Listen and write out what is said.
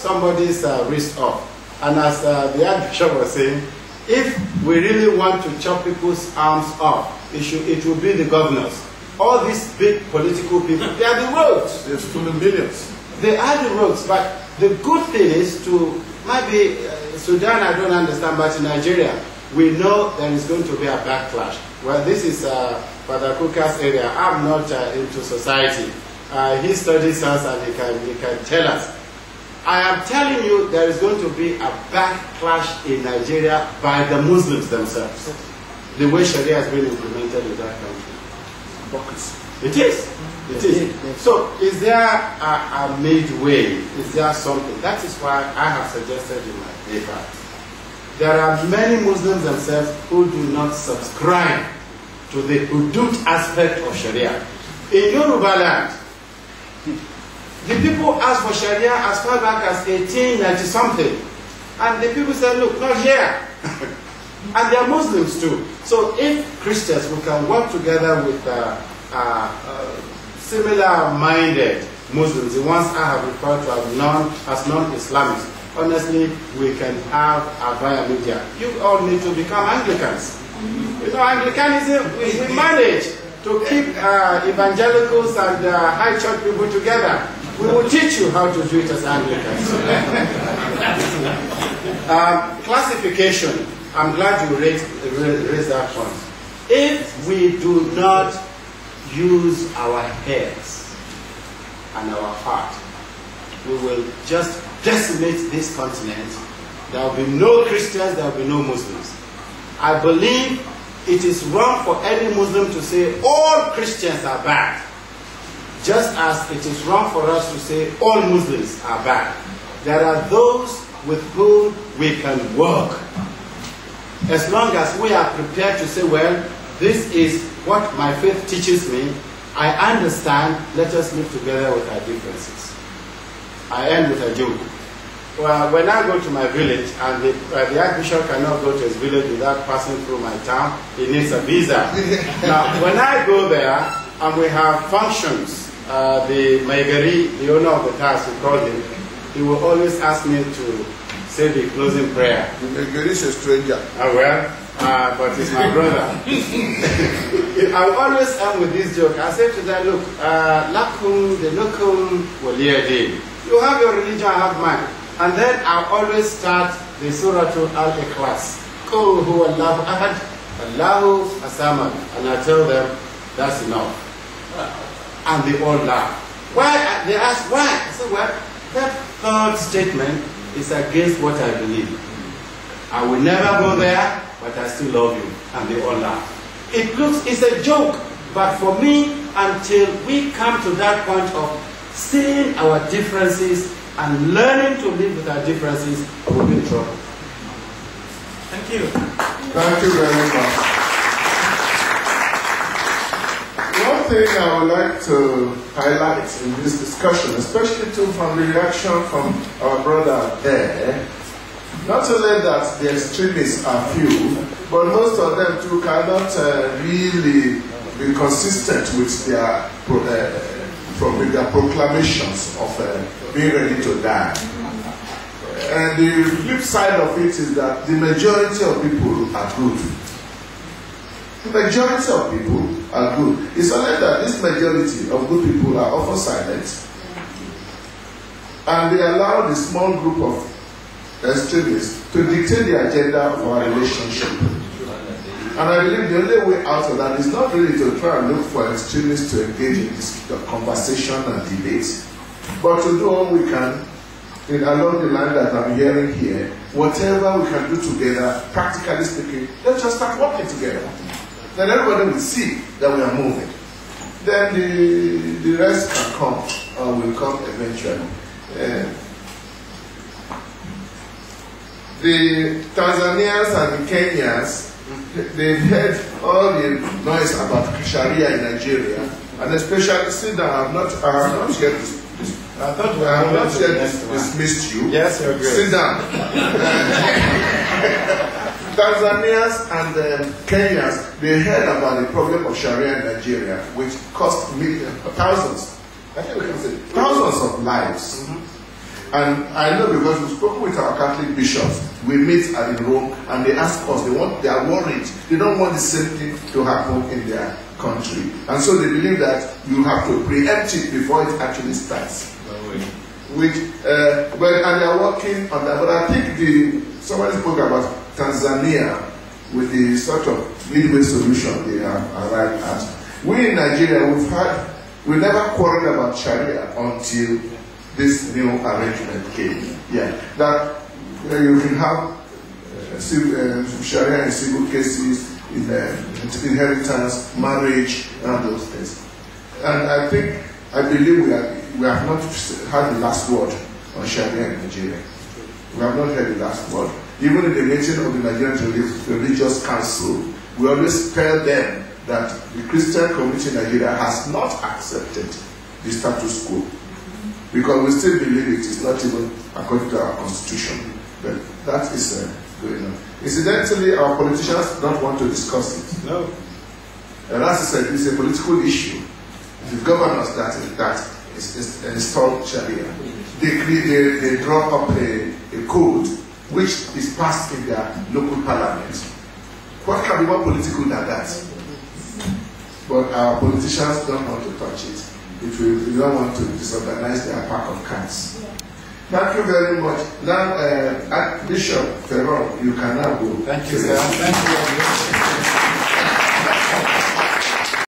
somebody's wrist off. And as the Archbishop was saying, if we really want to chop people's arms off, it will be the governors. All these big political people, they are the rogues. They're stealing millions. They are the rogues. But the good thing is to, maybe Sudan, I don't understand, but in Nigeria, we know there is going to be a backlash. Well, this is Father Kuka's area. I'm not into society. He studies us and he can tell us. I am telling you, there is going to be a backlash in Nigeria by the Muslims themselves. The way Sharia has been implemented in that country. It is. It is. So, is there a midway? Is there something? That is why I have suggested in my paper. There are many Muslims themselves who do not subscribe to the hudud aspect of Sharia. In Yoruba land, the people asked for Sharia as far back as 1890-something. And the people said, look, not here. And they are Muslims too. So if Christians, we can work together with similar-minded Muslims, the ones I have referred to as non-Islamists, honestly, we can have a via media. You all need to become Anglicans. You know, Anglicanism, we manage to keep evangelicals and high church people together. We will teach you how to do it as Anglicans. Classification. I'm glad you raised that point. If we do not use our heads and our heart, we will just decimate this continent. There will be no Christians, there will be no Muslims. I believe it is wrong for any Muslim to say all Christians are bad, just as it is wrong for us to say all Muslims are bad. There are those with whom we can work, as long as we are prepared to say, well, this is what my faith teaches me, I understand, let us live together with our differences. I end with a joke. Well, when I go to my village, and the Archbishop cannot go to his village without passing through my town, he needs a visa. Now, when I go there, and we have functions, the Maigari, the owner of the house, we call him, he will always ask me to say the closing prayer. The Maigari is a stranger. But he's my brother. I will always end with this joke. I say to them, look, lakum dinukum waliyadin. You have your religion, I have mine. And then I always start the Surah Al-Ikhlas. Qul huwa Allahu ahad, Allahu as-samad. And I tell them, that's enough. And they all laugh. Why? They ask, why? I say, well, that third statement is against what I believe. I will never go there, but I still love you. And they all laugh. It's a joke, but for me, until we come to that point of seeing our differences and learning to live with our differences, we'll be in trouble. Thank you. Thank you very much. One thing I would like to highlight in this discussion, especially too from the reaction from our brother there, not only that the extremists are few, but most of them too cannot really be consistent with their proclamations of being ready to die. And the flip side of it is that the majority of people are good. The majority of people are good. It's only that this majority of good people are often silent, and they allow the small group of extremists to dictate the agenda of our relationship. And I believe the only way out of that is not really to try and look for extremists to engage in this conversation and debate, but to do all we can along the line that I'm hearing here. Whatever we can do together, practically speaking, let's just start working together. Then everybody will see that we are moving. Then the rest can come, or will come eventually. The Tanzanians and the Kenyans, they've heard all the noise about Sharia in Nigeria, and especially since I have not yet dismissed you. Yes, you're great. Sit down. Tanzanians and Kenyans, they heard about the problem of Sharia in Nigeria, which cost thousands. I think we can say thousands of lives. And I know because we've spoken with our Catholic bishops, we meet in Rome, and they ask us, they are worried. They don't want the same thing to happen in their country. And so they believe that you have to preempt it before it actually starts. And they are working on that. But I think somebody spoke about Tanzania with the sort of midway solution they have arrived at. We in Nigeria, we never quarreled about Sharia until this new arrangement came. Yeah, that you can have Sharia in civil cases, in inheritance, marriage, and all those things. And I believe we have not had the last word on Sharia in Nigeria. We have not heard the last word. Even in the meeting of the Nigerian Religious Council, we always tell them that the Christian community in Nigeria has not accepted the status quo. Because we still believe it is not even according to our constitution. But that is going on. Incidentally, our politicians don't want to discuss it. No. And as I said, it's a political issue. The governors that installed Sharia, they draw up a code which is passed in their local parliament. What can be more political than that? But our politicians don't want to touch it. We don't want to disorganize their pack of cards. Thank you very much. Now, Bishop Fearon, you can now go. Thank you, sir. Thank you.